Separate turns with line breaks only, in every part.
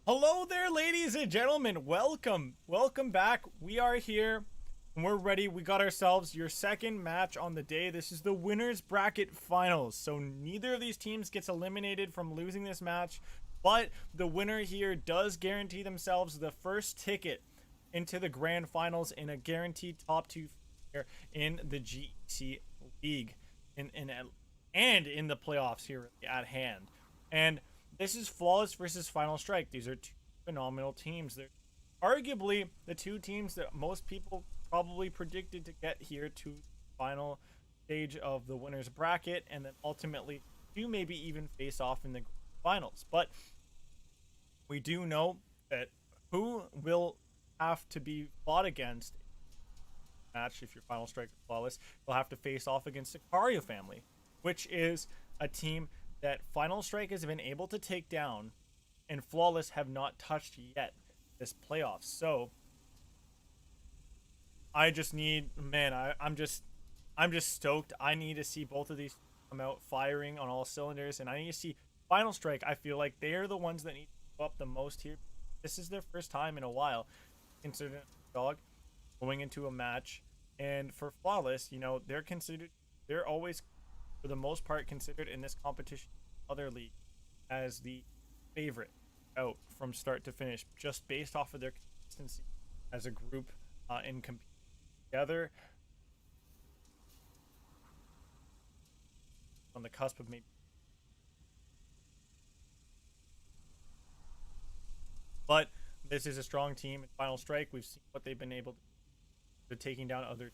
Hello there, ladies and gentlemen. Welcome back. We are here and we're ready. We got ourselves your second match on the day. This is the winners bracket finals. So neither of these teams gets eliminated from losing this match, but the winner here does guarantee themselves the first ticket into the grand finals in a guaranteed top two in the GEC League and in the playoffs here at hand. And this is Flawless versus Final Strike. These are two phenomenal teams. They're arguably the two teams that most people probably predicted to get here to the final stage of the winners bracket, and then ultimately do maybe even face off in the finals. But we do know that who will have to be fought against match if your Final Strike is Flawless, they'll have to face off against Sicario family, which is a team that Final Strike has been able to take down and Flawless have not touched yet this playoffs. So I just need, man, I'm just stoked. I need to see both of these come out firing on all cylinders, and I need to see Final Strike. I feel like they're the ones that need to go up the most here. This is their first time in a while considered dog going into a match, and for Flawless, you know, they're always for the most part considered in this competition other league as the favorite out from start to finish, just based off of their consistency as a group and compete together on the cusp of maybe. But this is a strong team in Final Strike. We've seen what they've been able to taking down other.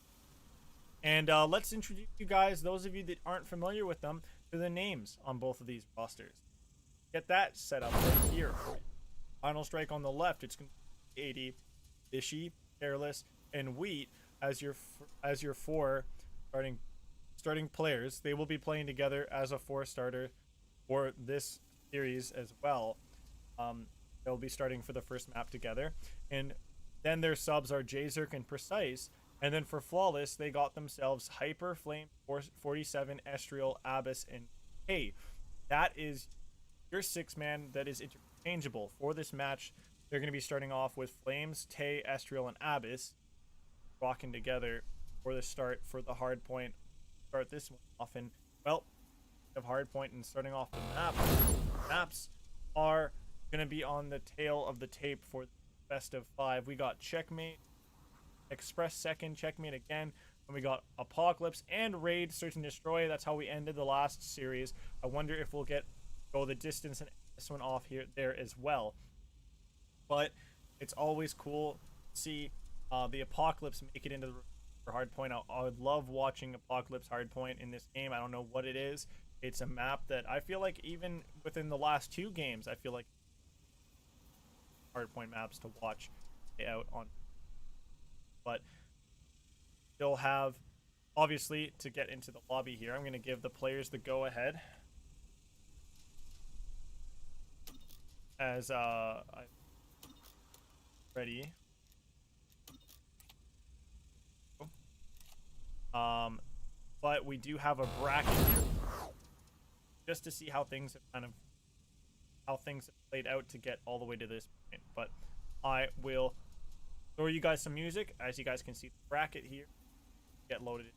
And let's introduce you guys, those of you that aren't familiar with them, to the names on both of these rosters. Get that set up right here. Final Strike on the left, it's going to be 80, Ishy, Careless, and Wheat as your four starting players. They will be playing together as a four starter for this series as well. They'll be starting for the first map together, and then their subs are Jzerk and Precise. And then for Flawless, they got themselves Hyper, Flame, 47, Estriel, Abyss, and K. That is your six-man that is interchangeable. For this match, they're going to be starting off with Flames, Tay, Estriel, and Abyss rocking together for the start for the hard point. Start this one off, and well, of hard point and starting off the map. Maps are going to be on the tail of the tape for the best of 5. We got Checkmate, Express Second, Checkmate again, and we got Apocalypse and Raid, Search and Destroy. That's how we ended the last series. I wonder if we'll go the distance and this one off there as well. But it's always cool to see the Apocalypse make it into the hardpoint. I would love watching Apocalypse hardpoint in this game. I don't know what it is. It's a map that I feel like even within the last 2 games, I feel like hardpoint maps to watch out on. But they'll have, obviously, to get into the lobby here, I'm going to give the players the go-ahead as I'm ready. But we do have a bracket here just to see how things have played out to get all the way to this point. But I will throw you guys some music as you guys can see the bracket here get loaded.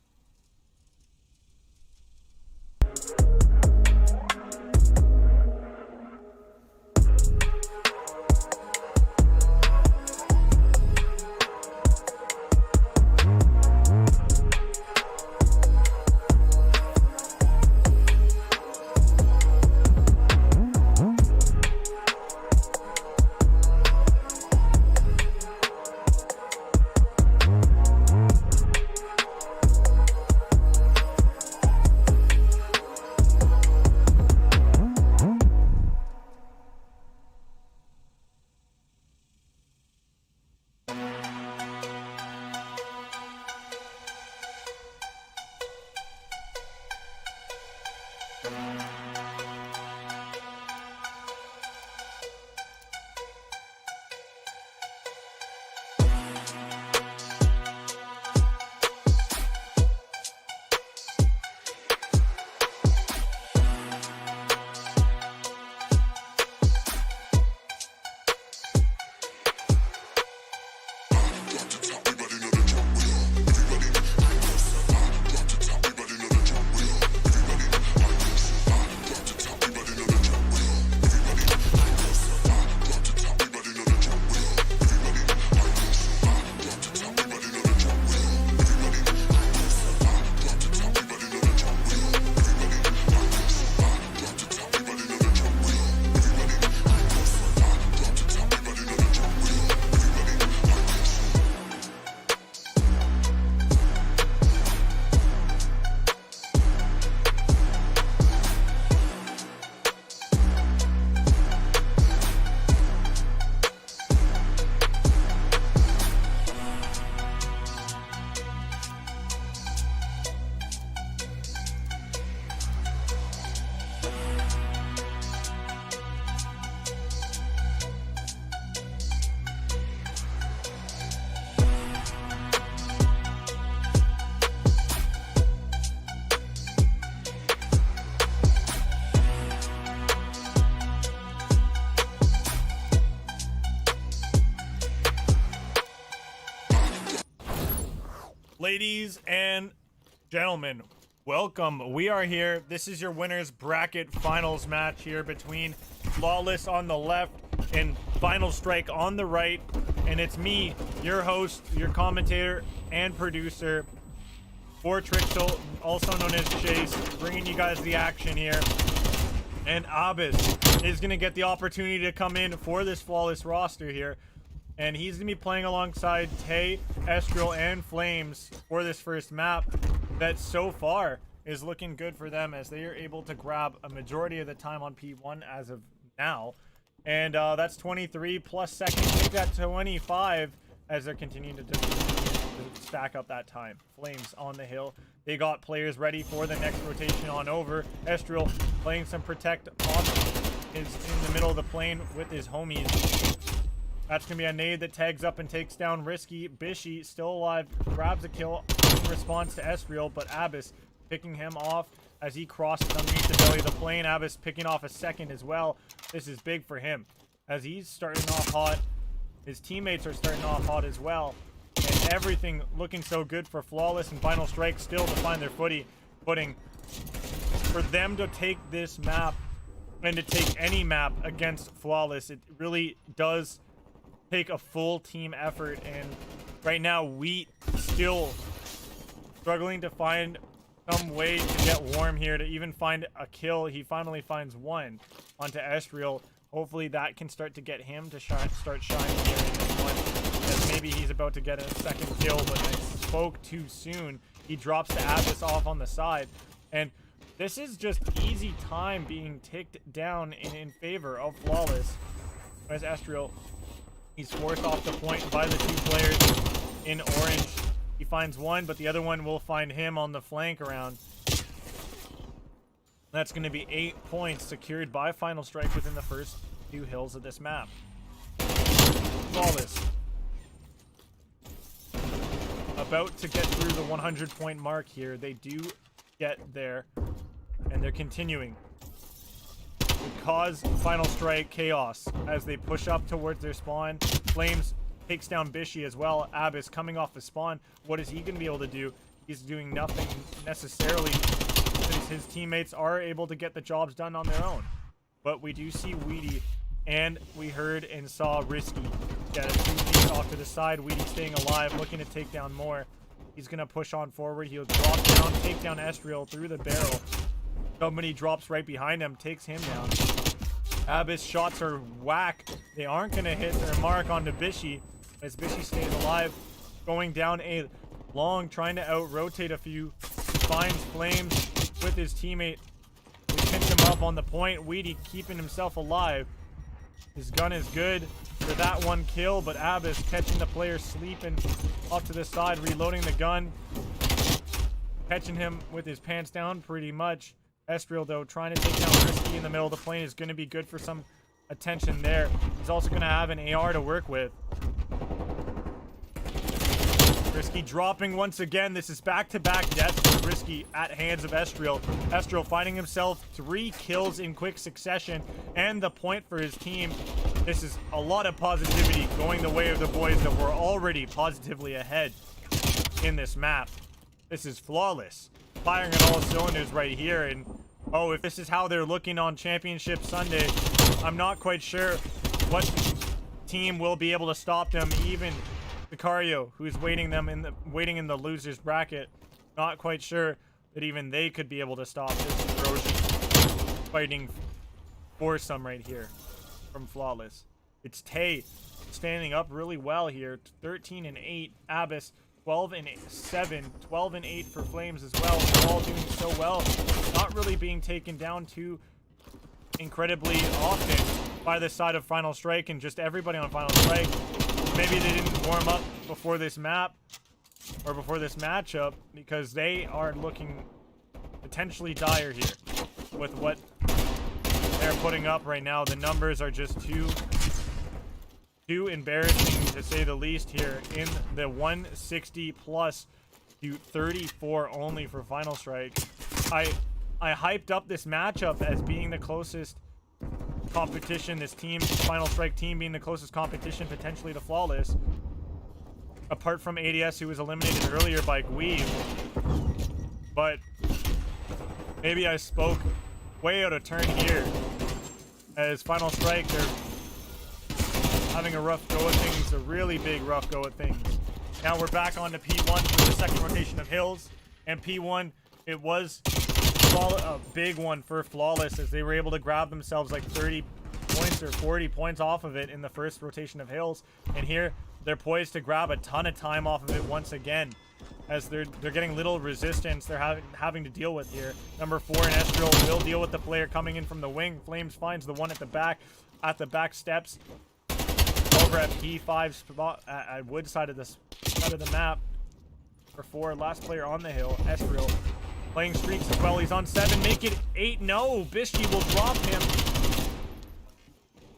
Ladies and gentlemen, welcome. We are here. This is your winners bracket finals match here between Flawless on the left and Final Strike on the right. And it's me, your host, your commentator, and producer, Trixel, also known as Chase, bringing you guys the action here. And Abyss is going to get the opportunity to come in for this Flawless roster here. And he's going to be playing alongside Tay, Estrel, and Flames for this first map that so far is looking good for them as they are able to grab a majority of the time on P1 as of now. And that's 23 plus second take that 25 as they're continuing to stack up that time. Flames on the hill. They got players ready for the next rotation on over. Estrel playing some protect on is in the middle of the plane with his homies. That's going to be a nade that tags up and takes down Risky. Bishy still alive, grabs a kill in response to Estrel, but Abyss picking him off as he crosses underneath the belly of the plane. Abyss picking off a second as well. This is big for him as he's starting off hot. His teammates are starting off hot as well. And everything looking so good for Flawless and Final Strike still to find their footing. For them to take this map and to take any map against Flawless, it really does take a full team effort, and right now Wheat still struggling to find some way to get warm here to even find a kill. He finally finds one onto Estrel. Hopefully that can start to get him to start shining here in this one, as maybe he's about to get a second kill, but I spoke too soon. He drops the Abyss off on the side, and this is just easy time being ticked down in favor of Flawless as Estrel, he's forced off the point by the two players in orange. He finds one, but the other one will find him on the flank around. That's going to be 8 points secured by Final Strike within the first few hills of this map. Flawless about to get through the 100-point mark here. They do get there, and they're continuing to cause Final Strike chaos as they push up towards their spawn. Flames takes down Bishy as well. Abyss coming off the spawn. What is he going to be able to do? He's doing nothing necessarily since his teammates are able to get the jobs done on their own. But we do see Weedy, and we heard and saw Risky get a 2-piece off to the side. Weedy staying alive, looking to take down more. He's going to push on forward. He'll drop down, take down Estrel through the barrel. Somebody drops right behind him, takes him down. Abyss shots are whack. They aren't going to hit their mark onto Bishy as Bishy stays alive. Going down a long, trying to out-rotate a few. Finds Flames with his teammate. They pinch him up on the point. Weedy keeping himself alive. His gun is good for that one kill, but Abyss catching the player sleeping off to the side, reloading the gun. Catching him with his pants down pretty much. Estrel, though, trying to take down Risky in the middle of the plane is going to be good for some attention there. He's also going to have an AR to work with. Risky dropping once again. This is back-to-back deaths for Risky at hands of Estrel. Estrel finding himself 3 kills in quick succession and the point for his team. This is a lot of positivity going the way of the boys that were already positively ahead in this map. This is Flawless, firing on all cylinders right here. And oh, if this is how they're looking on Championship Sunday, I'm not quite sure what team will be able to stop them. Even Sicario, who's waiting in the losers bracket, not quite sure that even they could be able to stop this ferocious fighting foursome right here from Flawless. It's Tay standing up really well here, 13 and 8. Abyss 12 and 7, 12 and 8 for Flames as well. They're all doing so well, not really being taken down too incredibly often by the side of Final Strike and just everybody on Final Strike. Maybe they didn't warm up before this map or before this matchup because they are looking potentially dire here with what they're putting up right now. The numbers are just too embarrassing to say the least here in the 160 plus to 34 only for Final Strike. I hyped up this matchup as being the closest competition, this team, Final Strike team being the closest competition potentially to Flawless. apart from ADS, who was eliminated earlier by Gui. But maybe I spoke way out of turn here. As Final Strike, they're having a rough go at things, a really big rough go at things. Now we're back on to P1 for the second rotation of Hills. And P1, it was a big one for Flawless, as they were able to grab themselves like 30 points or 40 points off of it in the first rotation of Hills. And here, they're poised to grab a ton of time off of it once again, as they're getting little resistance they're having to deal with here. Number 4 and Estrel will deal with the player coming in from the wing. Flames finds the one at the back steps over at P5 spot at wood side of the map. Number 4, last player on the hill, Estrel, playing streaks as well. He's on 7, make it 8. No, Bishki will drop him.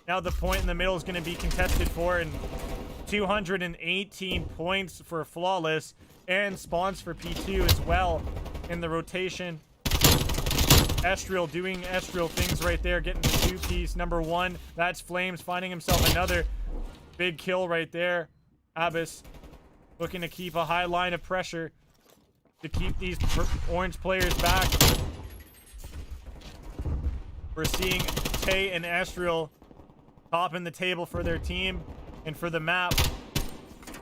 Now the point in the middle is going to be contested for, and 218 points for Flawless, and spawns for P2 as well in the rotation. Estrel doing Estrel things right there, getting the 2-piece. Number 1, that's Flames finding himself another big kill right there. Abyss looking to keep a high line of pressure to keep these orange players back. We're seeing Tay and Estrel topping the table for their team and for the map.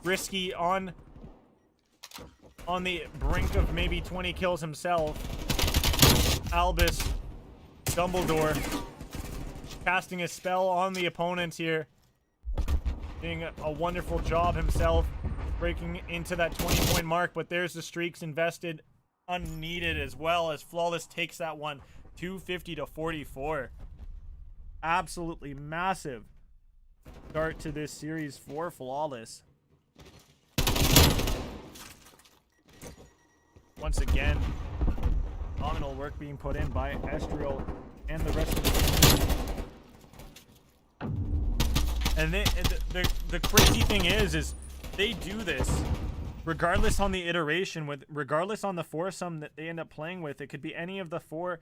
Risky on the brink of maybe 20 kills himself. Albus Dumbledore casting a spell on the opponents here, doing a wonderful job himself, breaking into that 20-point mark. But there's the streaks invested unneeded, as well as Flawless takes that one 250 to 44. Absolutely massive start to this series for Flawless. Once again, phenomenal work being put in by Estrel and the rest of the team. And the crazy thing is they do this regardless on the iteration, regardless on the foursome that they end up playing with. It could be any of the 4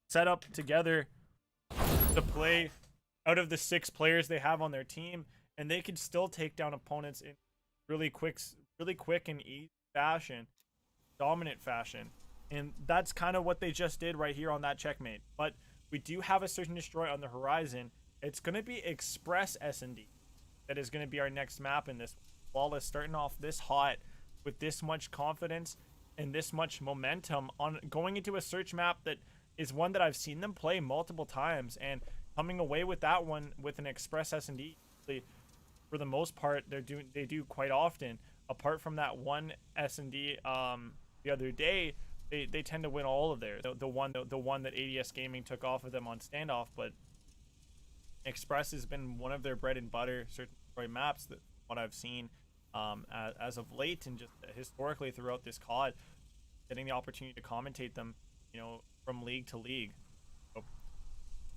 set up together to play out of the 6 players they have on their team, and they could still take down opponents in really quick and easy fashion, dominant fashion. And that's kind of what they just did right here on that checkmate. But we do have a Search and Destroy on the horizon. It's going to be Express S&D that is going to be our next map in this. Flawless starting off this hot with this much confidence and this much momentum on going into a search map that is one that I've seen them play multiple times, and coming away with that one with an Express S&D. For the most part, they do quite often. Apart from that one S&D the other day, they tend to win all of theirs. The one that ADS Gaming took off of them on standoff, but Express has been one of their bread and butter search and destroy maps, that what I've seen as of late, and just historically throughout this COD, getting the opportunity to commentate them, from league to league. So,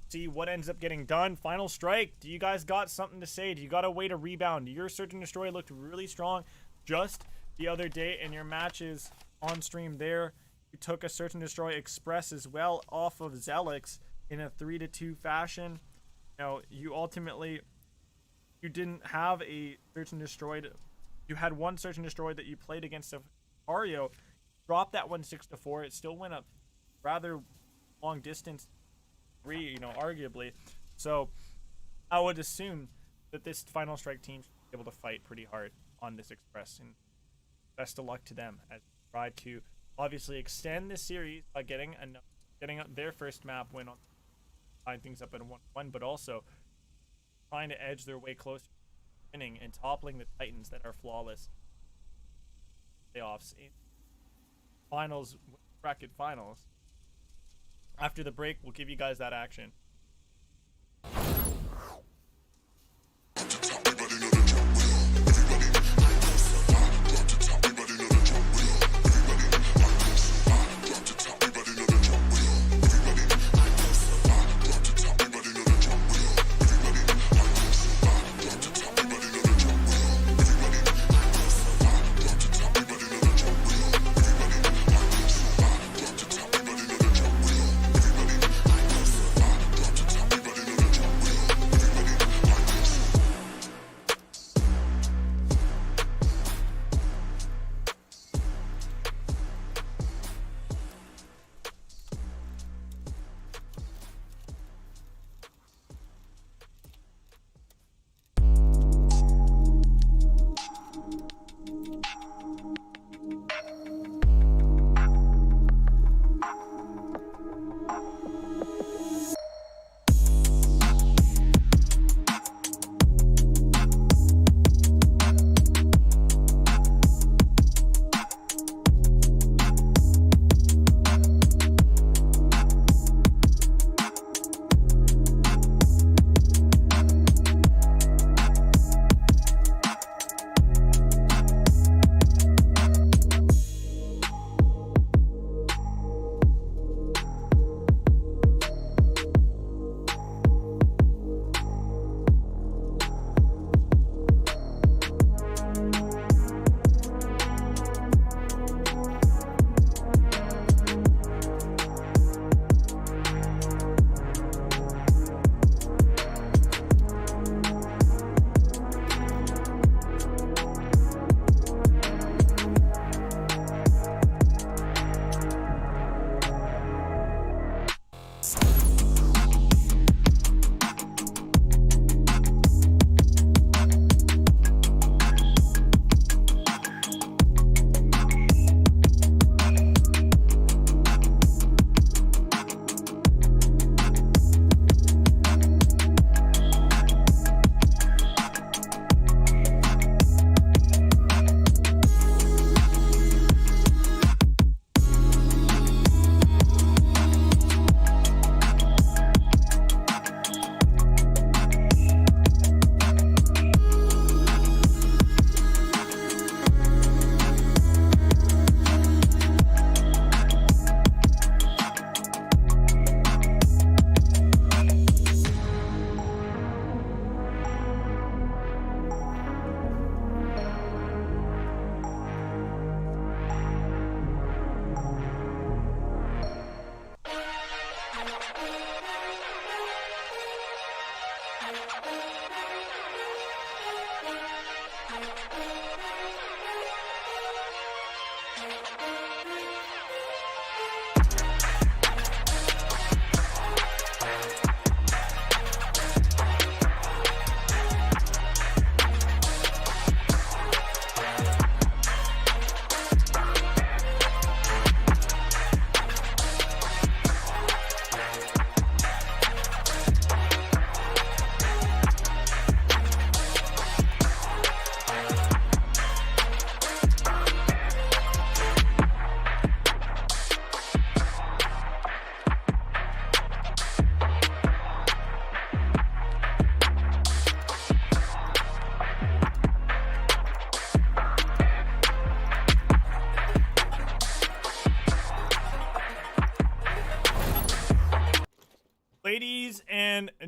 see what ends up getting done. Final Strike, do you guys got something to say? Do you got a way to rebound? Your Search and Destroy looked really strong just the other day in your matches on stream there. You took a Search and Destroy Express as well off of Zelix in a 3-2 fashion. You ultimately, you didn't have a Search and Destroy. You had one Search and Destroy that you played against a Ario. Dropped that one 6-4. It still went up rather long distance, arguably. So I would assume that this Final Strike team should be able to fight pretty hard on this Express, and best of luck to them as they try to obviously extend this series by getting their first map win on tying things up at 1-1, but also trying to edge their way closer to winning and toppling the Titans that are Flawless playoffs in finals, bracket finals. After the break, we'll give you guys that action.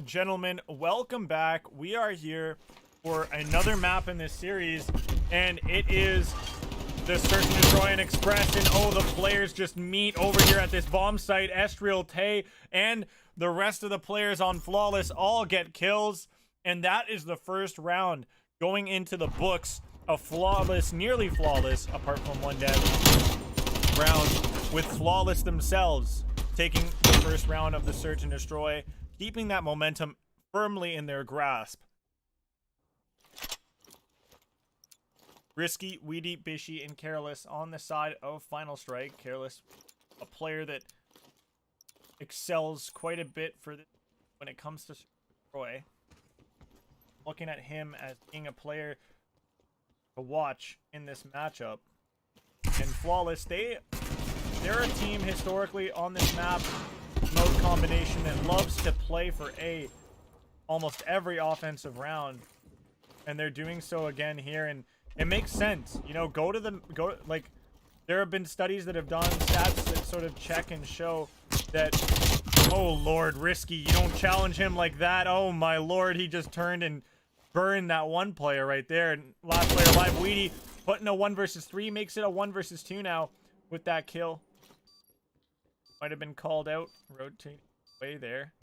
gentlemen, welcome back. We are here for another map in this series, and it is the Search and Destroy and Express. And oh, the players just meet over here at this bomb site. Estriel, Tay, and the rest of the players on Flawless all get kills, and that is the first round going into the books of Flawless, nearly Flawless, apart from one dead round, with Flawless themselves taking the first round of the Search and Destroy, keeping that momentum firmly in their grasp. Risky, Weedy, Bishy, and Careless on the side of Final Strike. Careless, a player that excels quite a bit for this when it comes to Destroy. Looking at him as being a player to watch in this matchup. And Flawless, they're a team historically on this map mode combination that loves to play for A almost every offensive round, and they're doing so again here, and it makes sense. You know, like, there have been studies that have done stats that sort of check and show that, oh lord, Risky, you don't challenge him like that. Oh my lord, he just turned and burned that one player right there. And last player alive, Weedy, putting a 1 versus 3, makes it a 1 versus 2 now with that kill. Might have been called out. Rotating away there.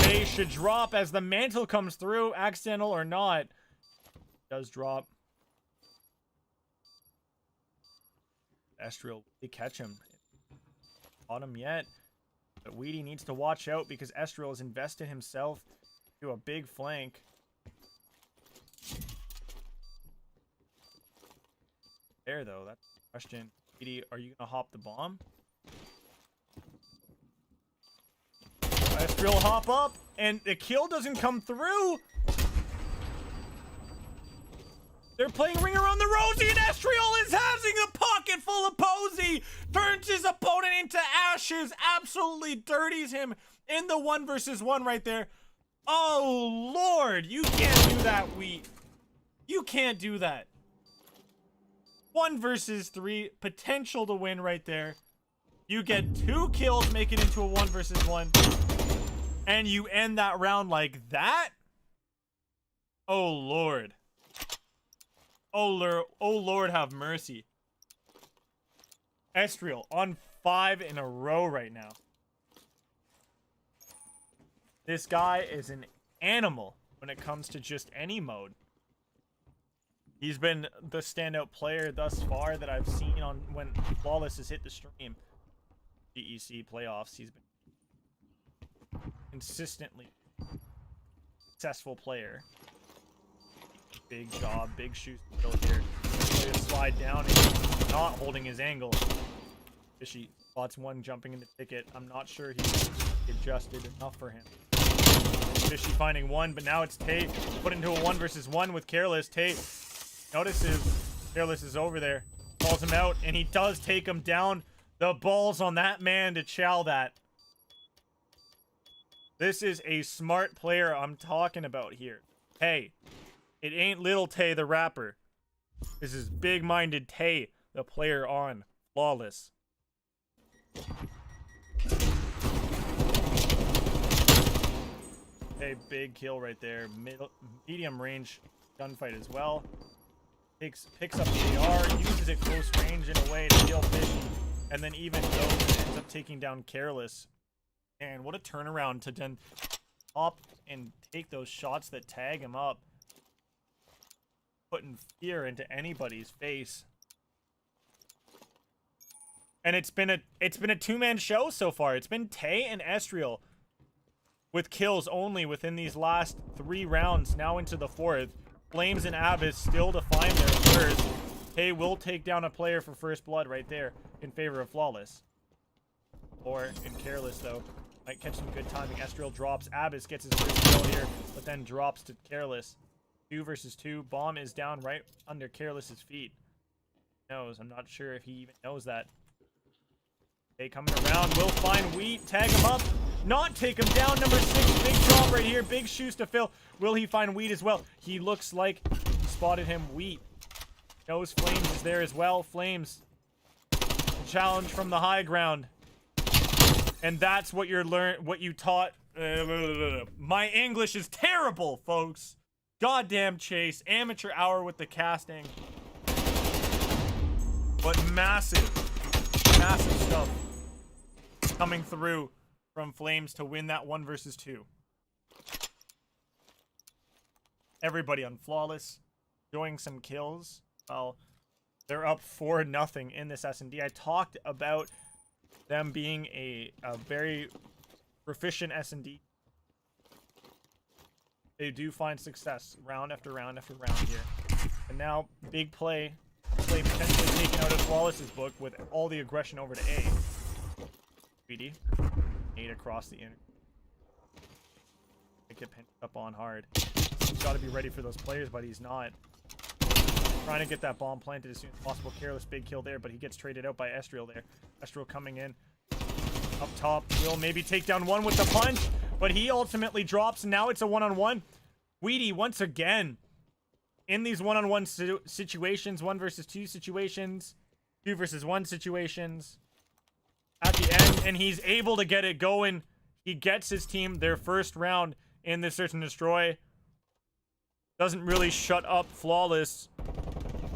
They should drop as the mantle comes through, accidental or not. Does drop. Estriel, they catch him. Caught him yet. But Weedy needs to watch out because Estriel has invested himself to a big flank. There though, that's the question. Weedy, are you gonna hop the bomb? Estriel hop up, and the kill doesn't come through. They're playing Ring Around the Rosie, and Estriel is having a pocket full of Posey. Turns his opponent into ashes. Absolutely dirties him in the 1 versus 1 right there. Oh, Lord. You can't do that, You can't do that. 1 versus 3. Potential to win right there. You get 2 kills, make it into a 1 versus 1. And you end that round like that? Oh, Lord. Oh, Lord, have mercy. Estriel on 5 in a row right now. This guy is an animal when it comes to just any mode. He's been the standout player thus far that I've seen on when Flawless has hit the stream. GEC playoffs, he's been consistently successful player. Big job, big shoes to fill here. Play to slide down and not holding his angle. Fishy spots one jumping in the ticket. I'm not sure he's adjusted enough for him. Fishy finding one, but now it's Tay put into a 1 versus 1 with Careless. Tay notices Careless is over there, calls him out, and he does take him down. The balls on that man to chow that. This is a smart player I'm talking about here. Hey, it ain't little Tay the rapper. This is big-minded Tay, the player on Flawless. A big kill right there. Medium range gunfight as well. Picks up the AR, uses it close range in a way to kill Fishy, and then even goes and ends up taking down Careless. And what a turnaround to then hop and take those shots that tag him up, putting fear into anybody's face. And it's been a two-man show so far. It's been Tay and Estriel with kills only within these last 3 rounds, now into the 4th. Flames and Abyss still to find their first. Tay will take down a player for first blood right there in favor of Flawless. Or in Careless though. Might catch some good timing. Estriel drops. Abyss gets his first kill here, but then drops to Careless. 2 versus 2. Bomb is down right under Careless's feet. He knows. I'm not sure if he even knows that. Tay coming around. Will find Wheat. Tag him up. Not take him down. Number 6. Big drop right here. Big shoes to fill. Will he find Wheat as well? He looks like he spotted him. Wheat. Knows Flames is there as well. Flames. Challenge from the high ground. And that's what you taught My English is terrible, folks. Goddamn chase. Amateur hour with the casting. But massive stuff coming through from Flames to win that 1 versus 2. Everybody on Flawless, enjoying some kills. Well, they're up 4-0 in this S&D. I talked about them being a very proficient S&D. They do find success round after round after round here. And now, big play potentially taken out of Flawless's book with all the aggression over to A. Greedy. 8 across the inner. They get pinched up on hard. He's got to be ready for those players, but he's not. Trying to get that bomb planted as soon as possible. Careless big kill there, but he gets traded out by Estriel there. Estriel coming in. Up top. Will maybe take down one with the punch, but he ultimately drops, and now it's a one-on-one. Weedy, once again, in these one-on-one situations, 1 versus 2 situations, 2 versus 1 situations, at the end, and he's able to get it going. He gets his team their first round in this search and destroy. Doesn't really shut up Flawless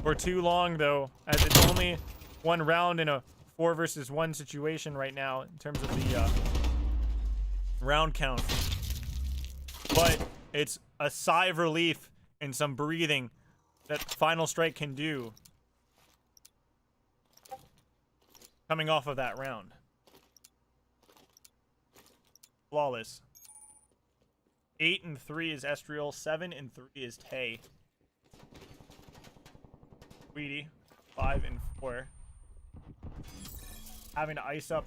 for too long, though, as it's only 1 round in a 4 versus 1 situation right now in terms of the round count. But it's a sigh of relief and some breathing that Final Strike can do coming off of that round. Flawless. 8-3 is Estriel. 7-3 is Tay. Weedy. 5-4. Having to ice up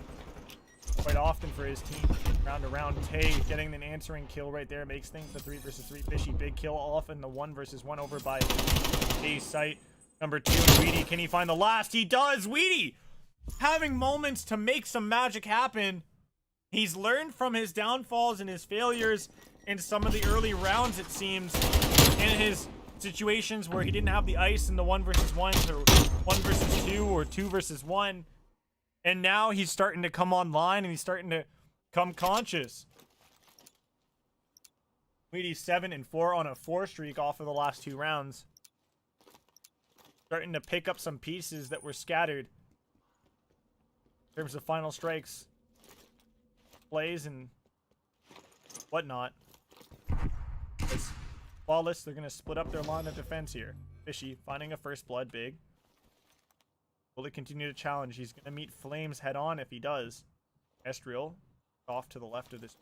quite often for his team. Round to round. Tay getting an answering kill right there. Makes things the 3 versus 3. Fishy big kill off in the 1 versus 1 over by Tay's site. Number 2, Weedy. Can he find the last? He does! Weedy! Having moments to make some magic happen. He's learned from his downfalls and his failures in some of the early rounds, it seems, in his situations where he didn't have the ice in the 1 versus 1s or 1 versus 2 or 2 versus 1. And now he's starting to come online and he's starting to come conscious. Weedy's 7-4 on a 4 streak off of the last 2 rounds. Starting to pick up some pieces that were scattered in terms of Final Strikes, plays, and whatnot. As Flawless, they're going to split up their line of defense here. Fishy finding a first blood, big. Will he continue to challenge? He's going to meet Flames head on if he does. Estriel off to the left of this.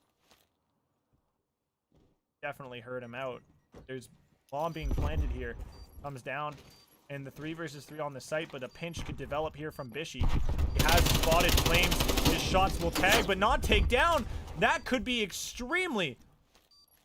Definitely heard him out. There's bomb being planted here. Comes down. And the 3 versus 3 on the site, but a pinch could develop here from Bishy. He has spotted Flames. His shots will tag, but not take down. That could be extremely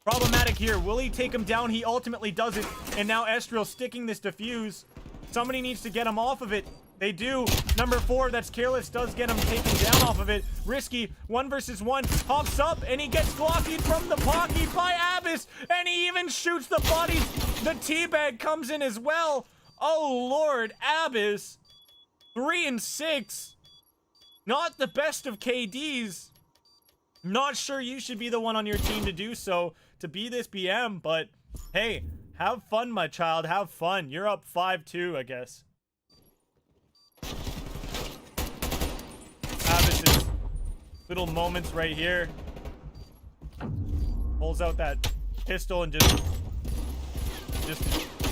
problematic here. Will he take him down? He ultimately does it. And now Estriel sticking this defuse. Somebody needs to get him off of it. They do. Number 4, that's Careless, does get him taken down off of it. Risky, 1 versus 1, hops up, and he gets blocked from the pocket by Abyss, and he even shoots the bodies. The teabag comes in as well. Oh, Lord, Abyss. 3-6. Not the best of KDs. Not sure you should be the one on your team to do so, to be this BM, but hey, have fun, my child. Have fun. You're up 5-2, I guess. Abyss's little moments right here. Pulls out that pistol and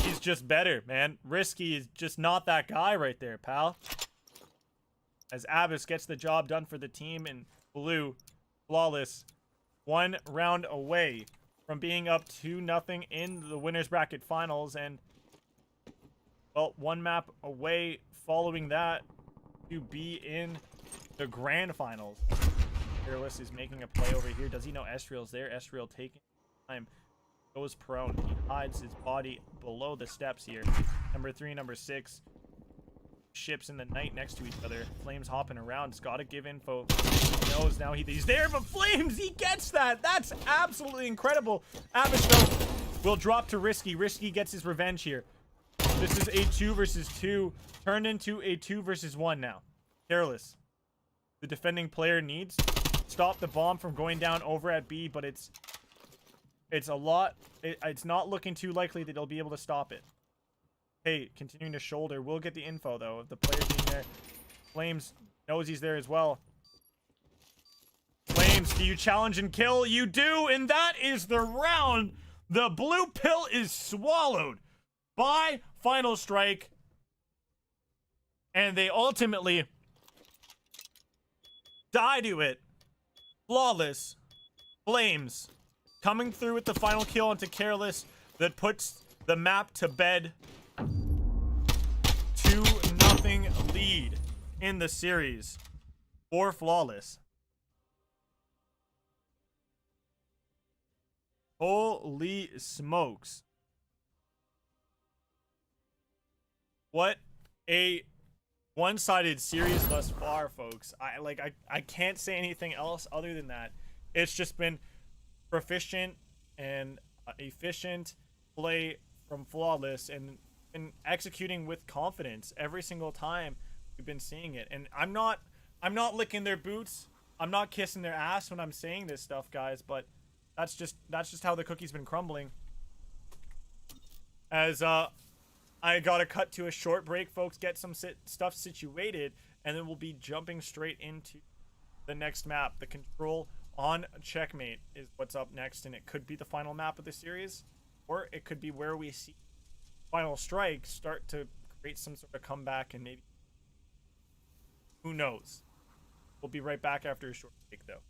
he's just better, man. Risky is just not that guy right there, pal. As Abyss gets the job done for the team in blue. Flawless. 1 round away from being up 2-0 in the winners bracket finals, and well, 1 map away following that to be in the grand finals. Careless is making a play over here. Does he know Estriel's there? Estriel taking time. Goes prone. He hides his body below the steps here. Number 3, number 6. Ships in the night next to each other. Flames hopping around. He's got to give info. He knows now he's there, but Flames, he gets that. That's absolutely incredible. Abyss, though, will drop to Risky. Risky gets his revenge here. This is a 2 versus 2. Turned into a 2 versus 1 now. Careless. The defending player needs stop the bomb from going down over at B, but it's not looking too likely that they'll be able to stop it. Hey, continuing to shoulder. We'll get the info, though, of the player being there. Flames knows he's there as well. Flames, do you challenge and kill? You do, and that is the round. The blue pill is swallowed by Final Strike. And they ultimately die to it. Flawless. Flames coming through with the final kill onto Careless that puts the map to bed. 2-0 lead in the series for Flawless. Holy smokes. What a one-sided series thus far, folks. I can't say anything else other than that. It's just been proficient and efficient play from Flawless and executing with confidence every single time we've been seeing it. And I'm not licking their boots. I'm not kissing their ass when I'm saying this stuff, guys, but that's just how the cookie's been crumbling. As I gotta cut to a short break, folks, get some stuff situated, and then we'll be jumping straight into the next map. The control on Checkmate is what's up next, and it could be the final map of the series, or it could be where we see Final Strike start to create some sort of comeback, and maybe, who knows. We'll be right back after a short break, though.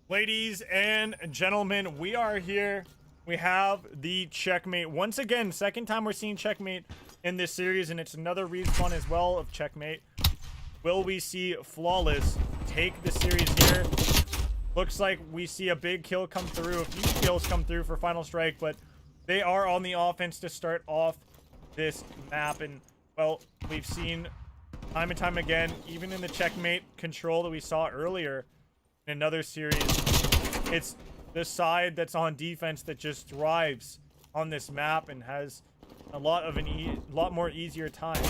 Ladies and gentlemen, we are here. We have the Checkmate. Once again, second time we're seeing Checkmate in this series, and it's another respawn as well of Checkmate. Will we see Flawless take the series here? Looks like we see a big kill come through, a few kills come through for Final Strike, but they are on the offense to start off this map. And, well, we've seen time and time again, even in the Checkmate control that we saw earlier, in another series, it's the side that's on defense that just thrives on this map and has a lot more easier time.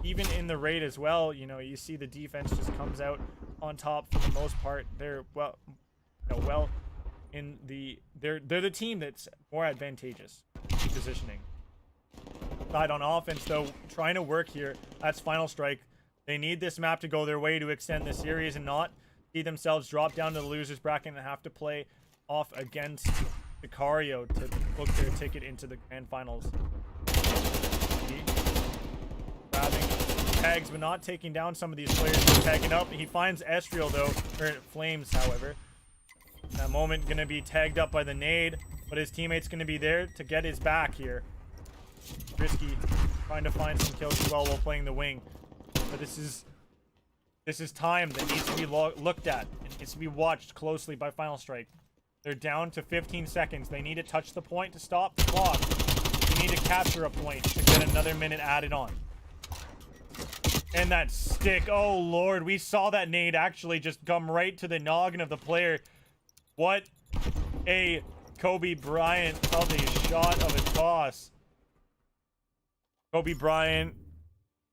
Even in the raid as well, you know, you see the defense just comes out on top for the most part. They're they're the team that's more advantageous in positioning. Side on offense, though, trying to work here. That's Final Strike. They need this map to go their way to extend the series and not see themselves drop down to the losers bracket and have to play off against Sicario to book their ticket into the grand finals. Grabbing tags, but not taking down some of these players. He's tagging up. He finds Estriel, though, or Flames, however. That moment gonna be tagged up by the nade, but his teammate's gonna be there to get his back here. Risky, trying to find some kills as well while playing the wing. But this is time that needs to be looked at. It needs to be watched closely by Final Strike. They're down to 15 seconds. They need to touch the point to stop the clock. They need to capture a point to get another minute added on. And that stick, oh lord, we saw that nade actually just come right to the noggin of the player. What a Kobe Bryant of a shot of a toss. Kobe Bryant,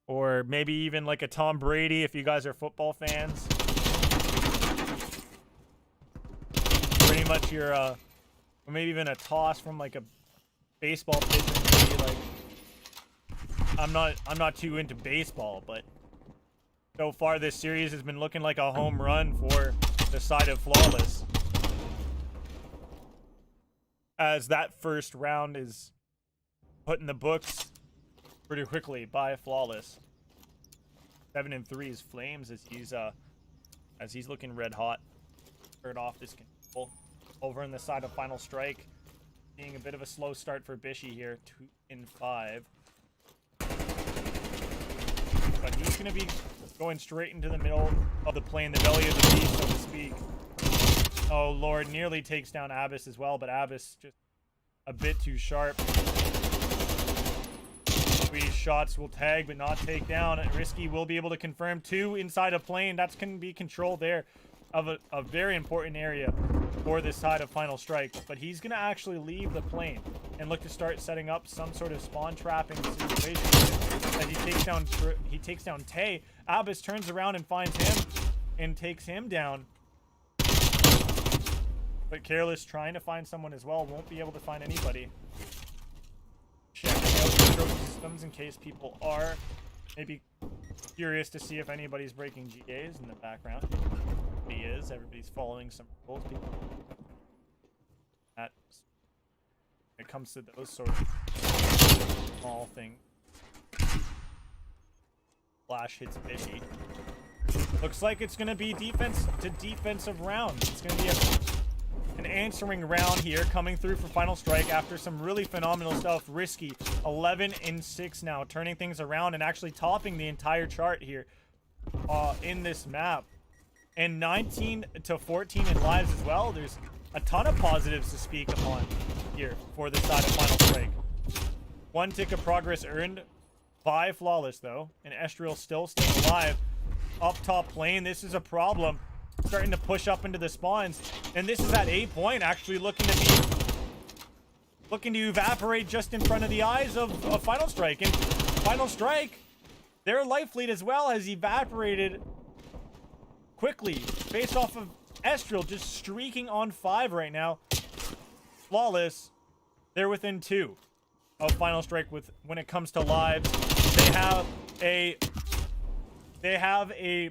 or maybe even like a Tom Brady if you guys are football fans. Pretty much your, or maybe even a toss from like a baseball pitcher. Maybe like I'm not too into baseball, but so far this series has been looking like a home run for the side of Flawless, as that first round is put in the books pretty quickly by Flawless. 7-3 is Flames as he's looking red hot. Turn off this control. Over in the side of Final Strike, seeing a bit of a slow start for Bishy here. 2-5. But he's going to be going straight into the middle of the plane, the belly of the beast, so to speak. Oh, Lord, nearly takes down Abyss as well, but Abyss just a bit too sharp. 3 shots will tag, but not take down. Risky will be able to confirm 2 inside of plane. That's going to be control there of a very important area for this side of Final Strike. But he's going to actually leave the plane and look to start setting up some sort of spawn trapping situation. As he takes down Tay. Abyss turns around and finds him and takes him down. But Careless trying to find someone as well. Won't be able to find anybody. Checking out the stroke systems in case people are maybe curious to see if anybody's breaking GAs in the background. He is. Everybody's following some rules. People that when it comes to those sort of small things. Flash hits Bishy. Looks like it's going to be defense to defensive rounds. It's going to be an answering round here coming through for Final Strike after some really phenomenal stuff. Risky 11-6 now, turning things around and actually topping the entire chart here in this map. And 19-14 in lives as well. There's a ton of positives to speak upon here for the side of Final Strike. 1 tick of progress earned by Flawless though, and Estriel still staying alive. Up top lane, this is a problem. Starting to push up into the spawns, and this is at A point, actually looking to evaporate just in front of the eyes of Final Strike. And Final Strike, their life lead as well has evaporated quickly based off of Estriel just streaking on 5 right now. Flawless, they're within 2 of Final Strike when it comes to lives. They have a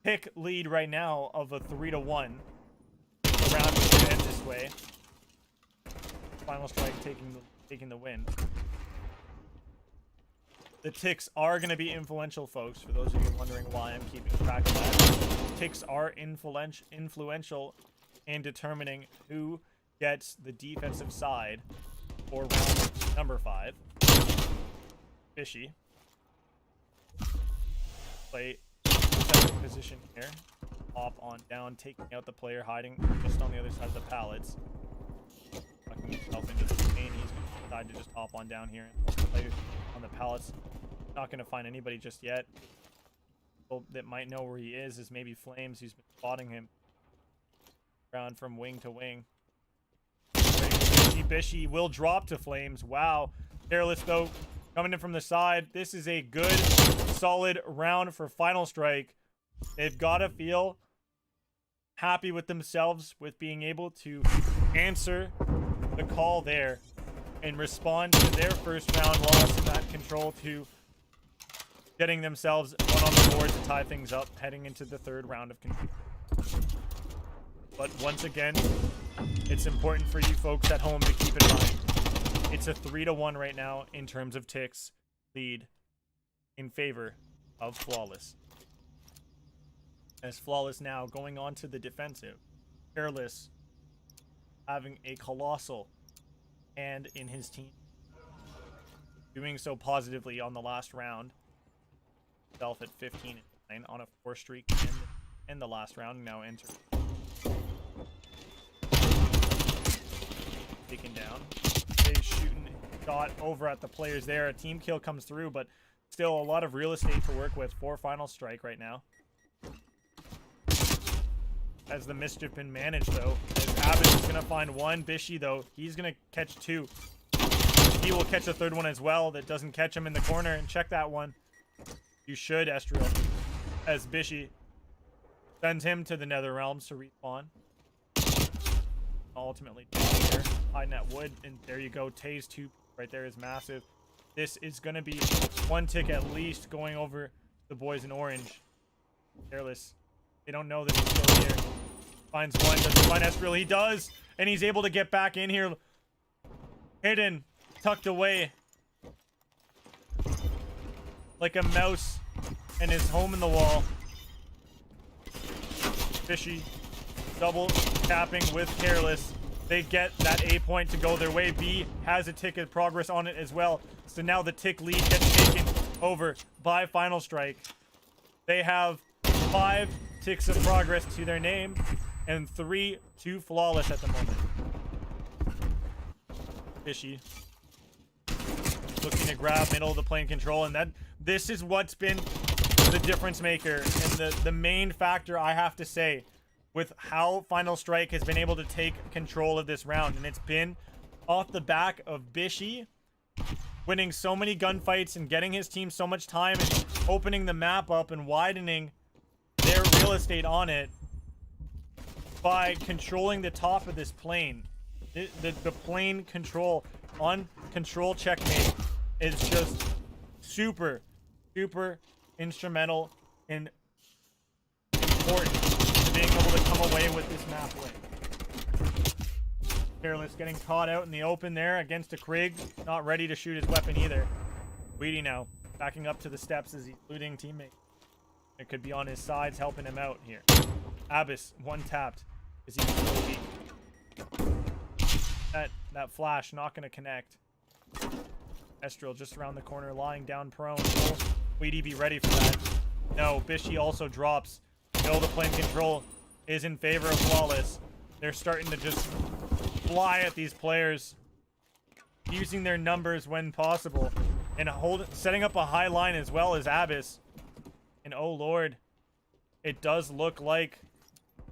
pick lead right now of a 3-1. The round will end this way. Final Strike taking the win. The ticks are going to be influential, folks. For those of you wondering why I'm keeping track of that, ticks are influential in determining who gets the defensive side for round number 5. Bishy. Play position here. Hop on down, taking out the player hiding just on the other side of the pallets. Tucking himself into the lane. He's going to decide to just hop on down here and play on the pallets. Not going to find anybody just yet. People that might know where he is maybe Flames, who's been spotting him around from wing to wing. Bishy will drop to Flames. Wow. Careless though, coming in from the side. This is a good, solid round for Final Strike. They've got to feel happy with themselves with being able to answer the call there and respond to their first round loss in that control to getting themselves one on the board to tie things up heading into the 3rd round of control. But once again, it's important for you folks at home to keep in mind. It's a 3-1 right now in terms of ticks lead in favor of Flawless. As Flawless now going on to the defensive. Careless having a colossal hand in his team. Doing so positively on the last round. Self at 15-9 on a 4 streak in the last round. Now enter. Taken down. They shooting shot over at the players there. A team kill comes through, but still a lot of real estate to work with for Final Strike right now. Has the mischief been managed though? As Abbott is gonna find 1. Bishy though, he's gonna catch 2. He will catch a 3rd one as well that doesn't catch him in the corner. And check that one. You should, Estriel. As Bishy sends him to the Nether Realms to respawn. Ultimately down here, hiding that wood, and there you go. Tay's 2 right there is massive. This is going to be one tick at least going over the boys in orange. Careless. They don't know that he's still here. Finds one. Does he find Espriel? He does. And he's able to get back in here. Hidden. Tucked away. Like a mouse. And is home in the wall. Fishy. Double tapping with Careless. They get that A point to go their way. B has a tick of progress on it as well. So now the tick lead gets taken over by Final Strike. They have 5 ticks of progress to their name and 3 to Flawless at the moment. Fishy looking to grab middle of the plane control, and this is what's been the difference maker and the main factor, I have to say, with how Final Strike has been able to take control of this round. And it's been off the back of Bishy winning so many gunfights and getting his team so much time and opening the map up and widening their real estate on it by controlling the top of this plane. The plane control on control checkmate is just super instrumental and important to being able to come away with this map win. Careless getting caught out in the open there against a Krieg, not ready to shoot his weapon either. Weedy now backing up to the steps as he's looting teammate. It could be on his sides helping him out here. Abyss one tapped as he's so weak. That flash not going to connect. Espriel just around the corner, lying down prone. Will Weedy be ready for that? No, Bishy also drops. No, the plane control is in favor of Flawless. They're starting to just fly at these players, using their numbers when possible, and setting up a high line as well as Abyss. And oh lord, it does look like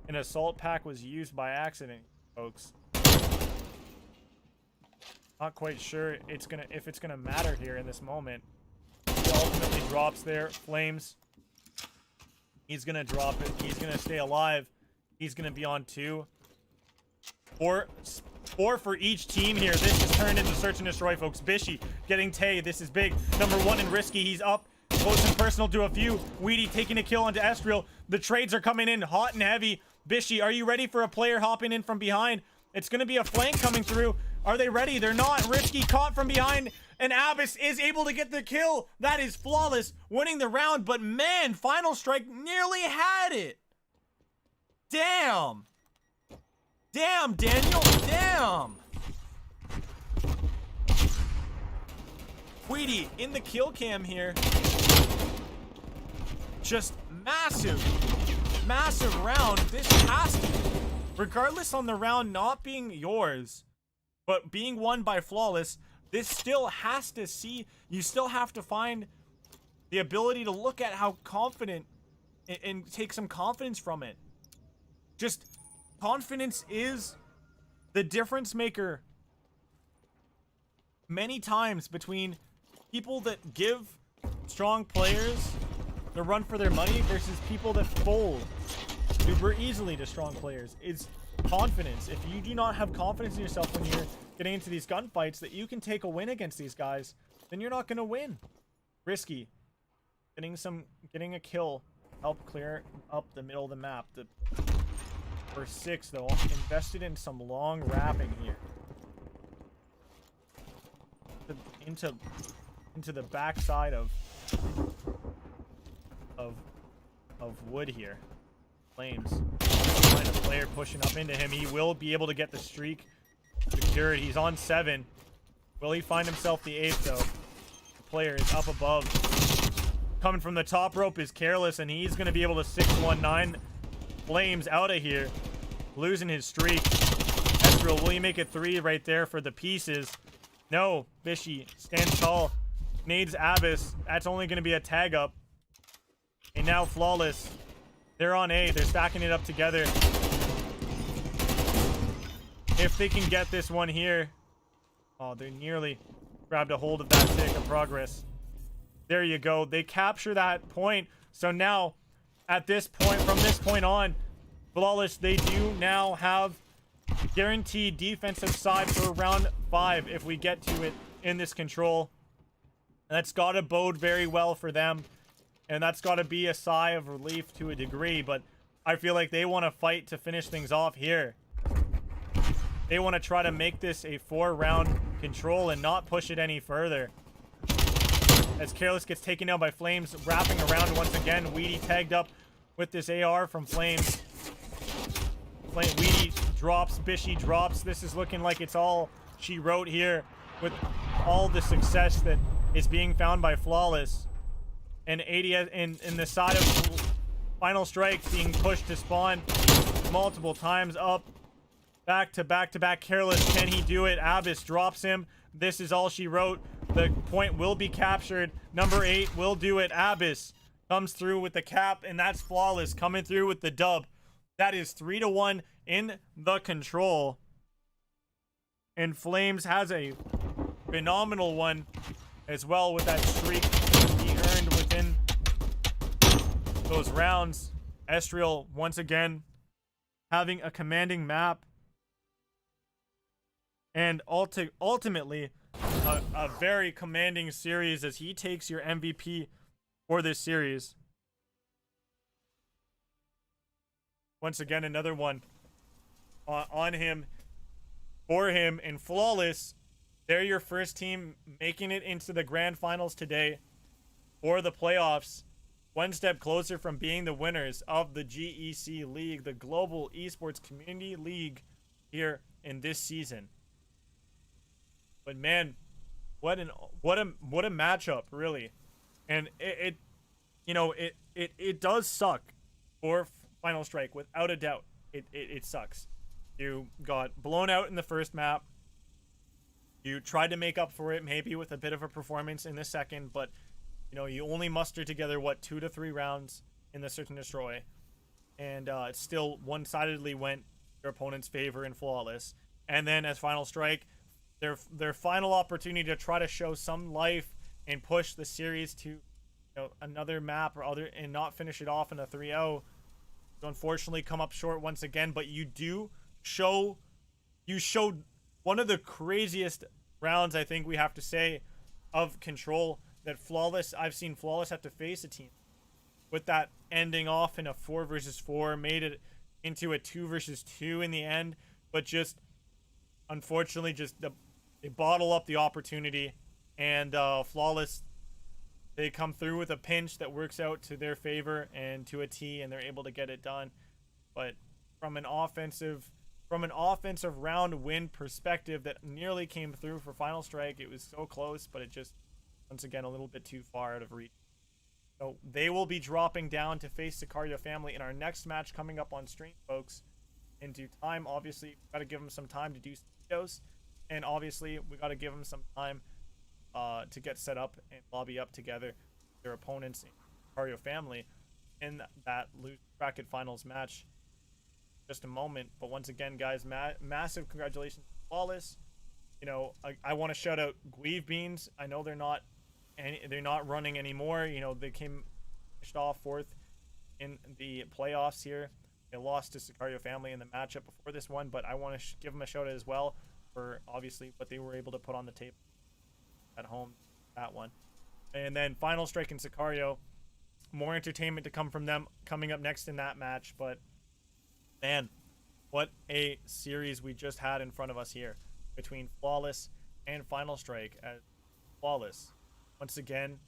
an assault pack was used by accident, folks. Not quite sure if it's gonna matter here in this moment. He ultimately drops there. Flames. He's gonna drop it. He's gonna stay alive. He's gonna be on 2. 4 for each team here. This is turned into search and destroy, folks. Bishy getting Tay. This is big. Number 1 and Risky. He's up close and personal to a few. Weedy taking a kill onto Espriel. The trades are coming in hot and heavy. Bishy, are you ready for a player hopping in from behind? It's gonna be a flank coming through. Are they ready? They're not. Risky caught from behind, and Abyss is able to get the kill. That is Flawless winning the round, but man, Final Strike nearly had it. Damn. Damn, Daniel. Damn. Weedy in the kill cam here. Just massive round. This has to, regardless on the round not being yours, but being won by Flawless, this still has to see, you still have to find the ability to look at how confident and take some confidence from it. Just confidence is the difference maker many times between people that give strong players the run for their money versus people that fold super easily to strong players. It's confidence. If you do not have confidence in yourself when you're getting into these gunfights that you can take a win against these guys, then you're not going to win. Risky getting a kill, help clear up the middle of the map. For 6 though, invested in some long wrapping here into the backside of wood here. Flames. Find a player pushing up into him. He will be able to get the streak secured. He's on 7. Will he find himself the 8th though? The player is up above. Coming from the top rope is Careless, and he's going to be able to 619 Flames out of here. Losing his streak. Espriel, will he make it 3 right there for the pieces? No. Bishy stands tall. Nades Abyss. That's only going to be a tag up. And now Flawless. They're on A. They're stacking it up together. If they can get this one here. Oh, they nearly grabbed a hold of that tick of progress. There you go. They capture that point. So now, at this point, from this point on, Flawless, they do now have guaranteed defensive side for round 5 if we get to it in this control. That's got to bode very well for them. And that's got to be a sigh of relief to a degree. But I feel like they want to fight to finish things off here. They want to try to make this a 4-round control and not push it any further. As Careless gets taken down by Flames, wrapping around once again. Weedy tagged up with this AR from Flames. Weedy drops, Bishy drops. This is looking like it's all she wrote here with all the success that is being found by Flawless. And ADS in the side of Final Strike being pushed to spawn multiple times up. Back to back to back. Careless, can he do it? Abyss drops him. This is all she wrote. The point will be captured. Number 8 will do it. Abyss comes through with the cap, and that's Flawless coming through with the dub. That is 3-1 in the control. And Flames has a phenomenal one as well with that streak he earned within those rounds. Estriel once again having a commanding map. And ultimately, a very commanding series as he takes your MVP for this series. Once again, another one on him, for him, and Flawless. They're your first team making it into the grand finals today for the playoffs. One step closer from being the winners of the GEC League, the Global Esports Community League here in this season. But man, what a matchup, really. And it does suck for Final Strike, without a doubt. It sucks. You got blown out in the first map. You tried to make up for it maybe with a bit of a performance in the second, but you only mustered together 2 to 3 rounds in the search and destroy, and it still one-sidedly went your opponent's favor in Flawless. And then as Final Strike, their final opportunity to try to show some life and push the series to another map or other, and not finish it off in a 3-0, to unfortunately come up short once again. But you showed one of the craziest rounds, I think we have to say, of control that I've seen Flawless have to face a team. With that ending off in a 4 versus 4, made it into a 2 versus 2 in the end, but just unfortunately they bottle up the opportunity, and Flawless, they come through with a pinch that works out to their favor and to a T, and they're able to get it done. But from an offensive round win perspective that nearly came through for Final Strike, it was so close, but it just, once again, a little bit too far out of reach. So they will be dropping down to face Sicario Family in our next match coming up on stream, folks, in due time. Obviously, we've got to give them some time to do videos, and obviously we got to give them some time to get set up and lobby up together their opponents in Sicario Family in that loose bracket finals match. Just a moment, but once again, guys, massive congratulations to Flawless. I want to shout out Gueve Beans. I know they're not running anymore. They finished off 4th in the playoffs here. They lost to Sicario Family in the matchup before this one, but I want to give them a shout out as well for obviously what they were able to put on the table at home, that one. And then Final Strike and Sicario, more entertainment to come from them coming up next in that match. But man, what a series we just had in front of us here between Flawless and Final Strike. As Flawless, once again,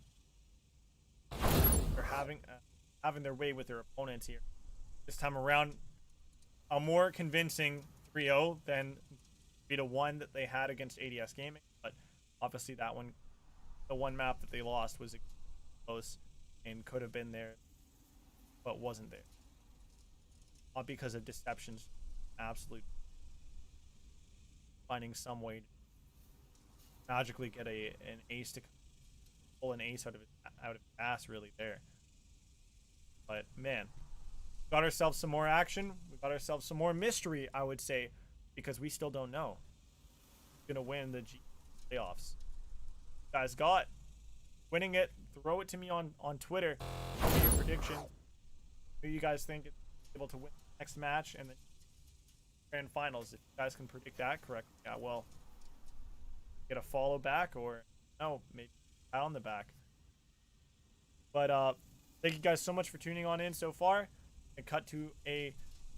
they're having their way with their opponents here. This time around, a more convincing 3-0 than 3-1 that they had against ADS Gaming. But obviously that one, the one map that they lost, was close and could have been there, but wasn't there. Not because of deceptions, absolute finding some way to magically get an ace to pull an ace out of ass really there. But man, got ourselves some more action. We got ourselves some more mystery, I would say, because we still don't know who's gonna win the playoffs. You guys got winning it. Throw it to me on Twitter. Give me your prediction. Who you guys think is able to win the next match and the grand finals? If you guys can predict that correctly, yeah, well, get a follow back, or no, maybe pat on the back. But thank you guys so much for tuning on in so far. And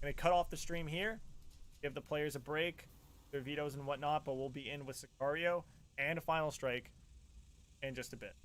gonna cut off the stream here, give the players a break, their vetoes and whatnot, but we'll be in with Sicario and a Final Strike in just a bit.